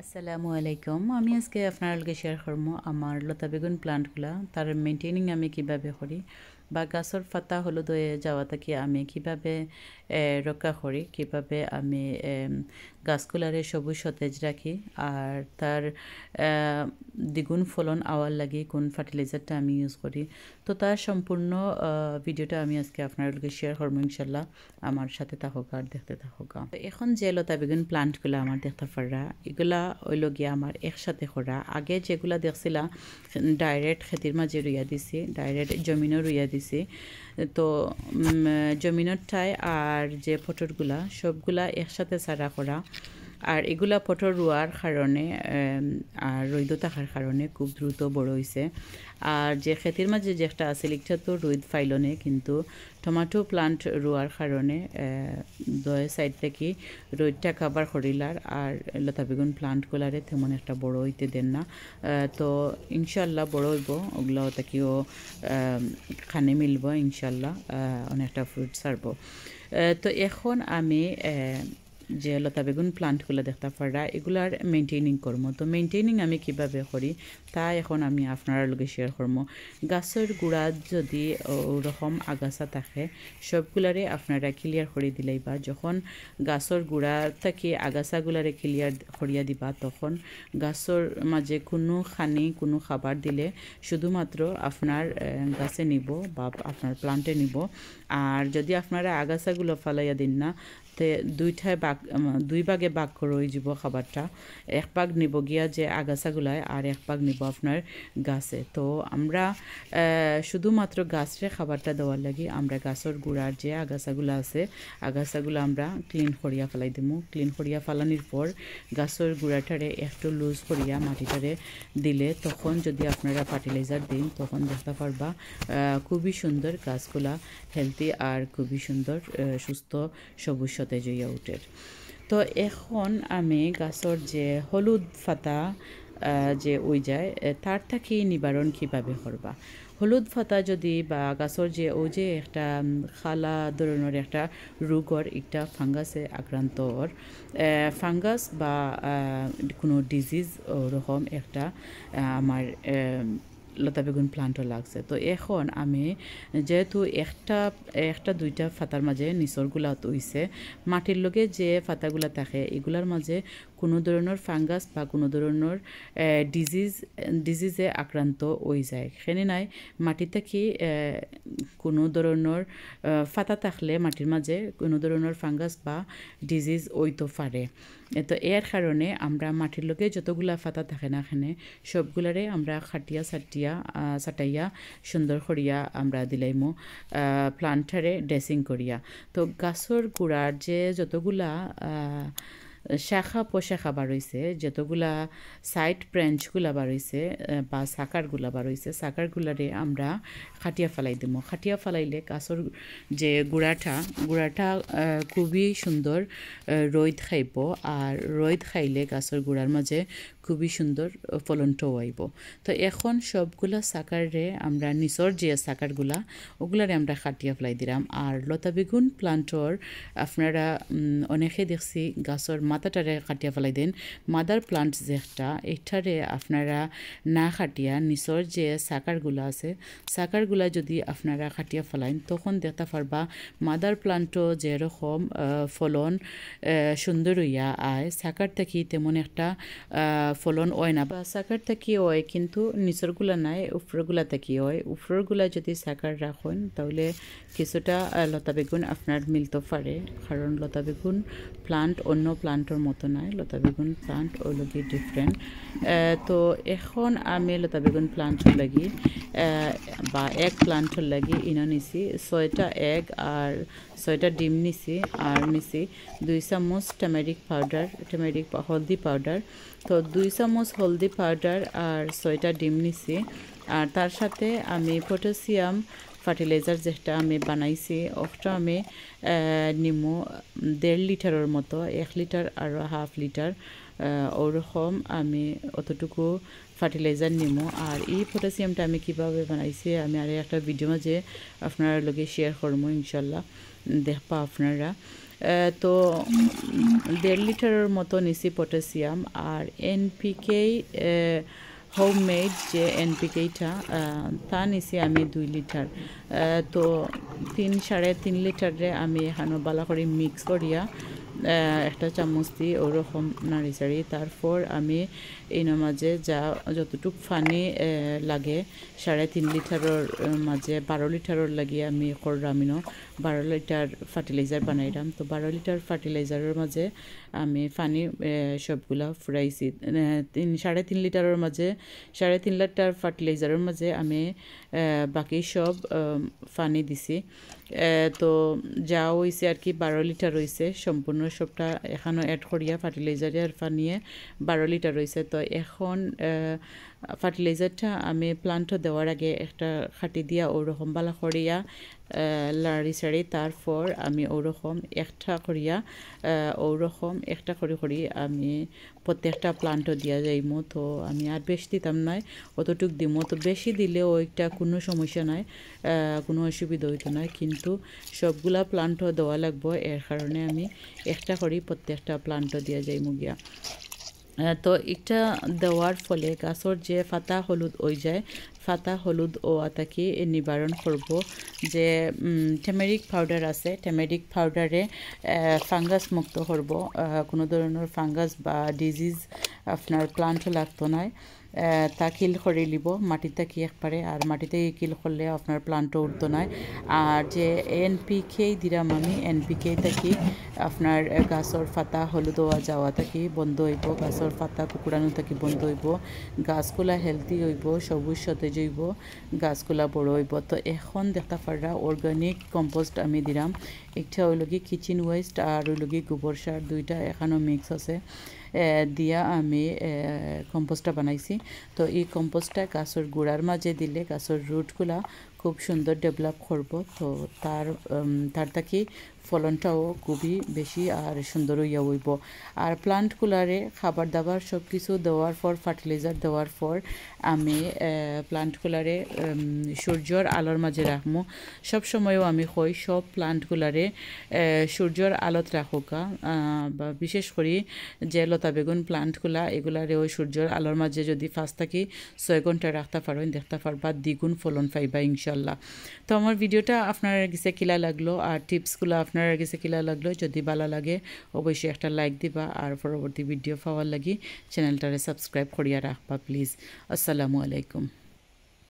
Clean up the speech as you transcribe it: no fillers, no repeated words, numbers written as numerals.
আসসালামু আলাইকুম। আমি আজকে আপনার লগে শেয়ার করবো আমার লতা বেগুন প্লান্টগুলা তার মেইনটেইনিং আমি কিভাবে করি বা গাছের পাতা হলুদ হয়ে যাওয়া থেকে আমি কিভাবে রক্ষা করি, কিভাবে আমি গাছগুলারে সবুজ সতেজ রাখি আর তার দ্বিগুণ ফলন আওয়ার লাগে কোন ফার্টিলাইজারটা আমি ইউজ করি। তো তার সম্পূর্ণ ভিডিওটা আমি আজকে আপনার লগে শেয়ার করবো ইনশাল্লাহ। আমার সাথে থাকুক আর দেখতে থাকুক। এখন যে লতা বেগুন প্লান্টগুলো আমার দেখতে পারা এগুলা হইল গিয়া আমার একসাথে করা। আগে যেগুলা দেখছিলাম ডাইরেক্ট খেতির মাঝে রুইয়া দিছি, ডাইরেক্ট জমিনও রুইয়া দিছি। তো জমিনের ঠাই আর যে পটরগুলা সবগুলা একসাথে ছাড়া করা। আর এগুলা পটর রোয়ার কারণে আর রৈদ থাকার কারণে খুব দ্রুত বড় হয়েছে। আর যে খেতির মাঝে যে একটা আছে লিখটা তো রোদ ফাইলনে, কিন্তু টমেটো প্লান্ট রোয়ার কারণে দুই সাইড থেকে রোদটা কাভার করিলার আর লতা বেগুন প্লান্টগুলারে তেমন একটা বড় হইতে দেন না। তো ইনশাল্লাহ বড় হইব, ওগুলাও তাকেও খানে মিলব ইনশাল্লাহ, অনেকটা ফ্রুট ছাড়ব। তো এখন আমি যে লতা বেগুন প্লান্টগুলো দেখতে পারা এগুলার মেনটেনিং করবো। তো মেনটেনিং আমি কিভাবে করি তা এখন আমি আপনার লগে শেয়ার করবো। গাছের গুড়া যদি ওরকম আগাছা থাকে সবগুলারে আপনারা ক্লিয়ার করে দিলেই বা যখন গাছের গুড়া থেকে আগাছাগুলারে ক্লিয়ার করিয়া দিবা তখন গাছের মাঝে কোনো খানি কোনো খাবার দিলে শুধুমাত্র আপনার গাছে নিব বা আপনার প্লান্টে নিব। আর যদি আপনারা আগাছাগুলো ফালাইয়া দিন না তে দুই ভাগে ভাগ করে যাব খাবারটা। এক ভাগ নিব গিয়া যে আগাছাগুলায় আর এক ভাগ নিব আপনার গাছে। তো আমরা শুধুমাত্র গাছরে খাবারটা দেওয়ার লাগি আমরা গাছের গুড়ার যে আগাছাগুলো আছে আগাছাগুলো আমরা ক্লিন করিয়া ফেলাই দিমু। ক্লিন করিয়া ফেলানির পর গাছের গুড়াটারে একটু লুজ করিয়া মাটিটারে দিলে তখন যদি আপনারা ফার্টিলাইজার দিন তখন দেখতে পারবা খুবই সুন্দর গাছগুলা হেলদি আর খুবই সুন্দর সুস্থ সবুজ সতেজ হইয়া উঠে। তো এখন আমি গাছের যে হলুদ পাতা যে ওই যায় তার থেকে নিবারণ কিভাবে করবা। হলুদ পাতা যদি বা গাছের যে ও যে একটা খালা ধরনের একটা রোগর একটা ফাঙ্গাসে আক্রান্ত ফাঙ্গাস বা কোনো ডিজিজ ওরকম একটা আমার লতা বেগুন প্লান্টও লাগছে। তো এখন আমি যেহেতু একটা দুইটা পাতার মাঝে নিচরগুলা হইছে মাটির লগে যে পাতাগুলা থাকে এগুলার মাঝে কোনো ধরনের ফাঙ্গাস বা কোনো ধরনের ডিজিজে আক্রান্ত হয়ে যায়। সেখানে নাই মাটি থেকে কোনো ধরনের পাতা থাকলে মাটির মাঝে কোনো ধরনের ফাঙ্গাস বা ডিজিজ হইতে পারে। তো এর কারণে আমরা মাটির লগে যতগুলা পাতা থাকে না এখানে সবগুলারে আমরা ছাটাইয়া সুন্দর করিয়া আমরা দিলাইমো প্লান্টারে ড্রেসিং করিয়া। তো গাছের গুড়ার যে যতগুলা শাখা পোশাখা বার হইছে, যতগুলা সাইড ব্রাঞ্চগুলা বার হইছে বা সাকারগুলা বার হইছে সাকারগুলারে আমরা খাটিয়া ফেলাই দিব। খাটিয়া ফেলাইলে গাছের যে গুড়াটা খুবই সুন্দর রোদ খাইব আর রোদ খাইলে গাছের গুড়ার মাঝে খুবই সুন্দর ফলনটাও আইব। তো এখন সবগুলা সাকারে আমরা নিচর যে সাকারগুলা ওগুলারে আমরা খাটিয়া ফেলাই দিলাম। আর লতা বেগুন প্লান্টর আপনারা অনেকে দেখছি গাছের মাথাটারে কাটিয়া ফেলাই দেন। মাদার প্লান্ট যেটা এইটারে আপনারা না কাটিয়া নিচর যে সাকারগুলা আছে সাকারগুলা যদি আপনারা কাটিয়া ফেলাইন তখন দেখতে পারবা মাদার প্লান্টও যেরকম ফলন সুন্দর হইয়া আয় সাকার থেকে তেমন একটা ফলন হয় না। বা সাকার থেকে হয় কিন্তু নিচরগুলা নাই, উপরগুলা থেকে হয়। উপরগুলা যদি সাকার রাখেন তাহলে কিছুটা লতা বেগুন আপনার মিলতে পারে, কারণ লতা বেগুন প্লান্ট অন্য প্লান্টের মতো নয়। লতা বেগুন প্লান্ট ওইলগি ডিফারেন্ট। তো এখন আমি লতা বেগুন প্লান্টের লাগি বা এক প্লান্টের লাগি ইনো নিছি 6টা এগ আর 6টা ডিম নিছি আর নিছি 2 চামচ টার্মেরিক হলদি পাউডার। তো 2 চামচ হলদি পাউডার আর 6টা ডিম নিছি। আর তার সাথে আমি পটাশিয়াম ফার্টিলাইজার যেটা আমি বানাইছি ওটা আমি নিমো 1.5 লিটারের মতো, 1 লিটার আর হাফ লিটার ওরকম আমি অতটুকু ফার্টিলাইজার নিমো। আর এই পটাশিয়ামটা আমি কিভাবে বানাইছি আমি আর একটা ভিডিও মাঝে আপনার লগে শেয়ার করবো ইনশাল্লাহ, দেখবা আপনারা। তো 1.5 লিটারের মতো নিছি পটাশিয়াম আর এনপিকে হোমমেড যে এনপিকেটা তা নিছি আমি 2 লিটার তো 3.5 লিটারে আমি এখানে ভালো করে মিক্স করিয়া একটা চামচ দিয়ে ওরকম নাড়ি চাড়ি তারপর আমি এই মাঝে যা যতটুক পানি লাগে 3.5 লিটারের মাঝে 12 লিটারের লাগিয়ে আমি করলামিনো 12 লিটার ফার্টিলাইজার বানাইলাম তো 12 লিটার ফার্টিলাইজারের মাঝে আমি পানি সবগুলা ফুরাইছি 3.5 লিটারের মাঝে 3.5 লিটার ফার্টিলাইজারের মাঝে আমি বাকি সব পানি দিছি তো যা হয়েছে আর কি 12 লিটার হয়েছে সম্পূর্ণ সবটা এখানে অ্যাড করিয়া ফার্টিলাইজারের পানিয়ে 12 লিটার হয়েছে তো এখন ফার্টিলাইজারটা আমি প্লান্টও দেওয়ার আগে একটা খাটি দিয়া ওরকম বালা করিয়া লাড়ি সাড়ি তারপর আমি ওরকম একটা করিয়া ওরকম একটা করি আমি প্রত্যেকটা প্লান্টও দিয়া যাইমো তো আমি আর বেশি দিতাম নাই অতটুক দিমো তো বেশি দিলেও ওইটা কোনো সমস্যা নাই কোনো অসুবিধা হইতো না কিন্তু সবগুলা প্লান্টও দেওয়া লাগবো এর কারণে আমি একটা করি প্রত্যেকটা প্লান্টও দিয়া যাইমো গিয়া তো এটা দেওয়ার ফলে গাছর যে ফাতা হলুদ হয়ে যায় ফাতা হলুদ ও আতাকে নিবারণ করব যে টেমেরিক পাউডার আছে টেমেরিক পাউডারে ফাঙ্গাস মুক্ত করব কোনো ধরনের ফাঙ্গাস বা ডিজিজ আপনার প্লান্ট লাগতো না তা কিল করে নিব মাটিতে কি একবারে আর মাটিতে কিল করলে আপনার প্লান্টও উঠতো না আর যে এনপিকেই দিলাম আমি এনপিকে থাকি আপনার গাছর ফাতা হলুদ হওয়া যাওয়া থাকি বন্ধ হইব গাছর ফাতা কুকুরানো থাকি বন্ধ হইব গাছগুলা হেলদি হইব সবুজ সতেজ হইব গাছগুলা বড় হইব তো এখন দেখতে পারা অর্গানিক কম্পোস্ট আমি দিলাম একটা হইল কি কিচেন ওয়েস্ট আর হইল কি গোবর সার দুইটা এখানেও মিক্স আছে দিয়া আমি কম্পোস্টটা বানাইছি তো এই কম্পোস্টটা গাছের গোড়ার মাঝে দিলে গাছের রুটগুলা খুব সুন্দর ডেভেলপ করব তো তার থাকি ফলনটাও খুবই বেশি আর সুন্দর হইয়া হইব আর প্লান্টগুলারে খাবার দাবার সব কিছু দেওয়ার পর ফার্টিলাইজার দেওয়ার পর আমি প্লান্টগুলারে সূর্যর আলোর মাঝে রাখবো সব সময়ও আমি কই সব প্লান্টগুলারে সূর্যর আলোত রাখোকা বা বিশেষ করে যে লতা বেগুন প্লান্টগুলা এগুলারে ওই সূর্যর আলোর মাঝে যদি 5 থেকে 6 ঘন্টা রাখতে পারেন দেখতে পারবা দ্বিগুণ ফলন পাইবা ইনশাল্লাহ তো আমার ভিডিওটা আপনার কাছে কিলা লাগলো আর টিপসগুলো আপনার কাছে কিলা লাগলো যদি ভালো লাগে অবশ্যই একটা লাইক দিবা আর পরবর্তী ভিডিও পাওয়ার লাগি চ্যানেলটারে সাবস্ক্রাইব করিয়া রাখবা প্লিজ আসসালামু আলাইকুম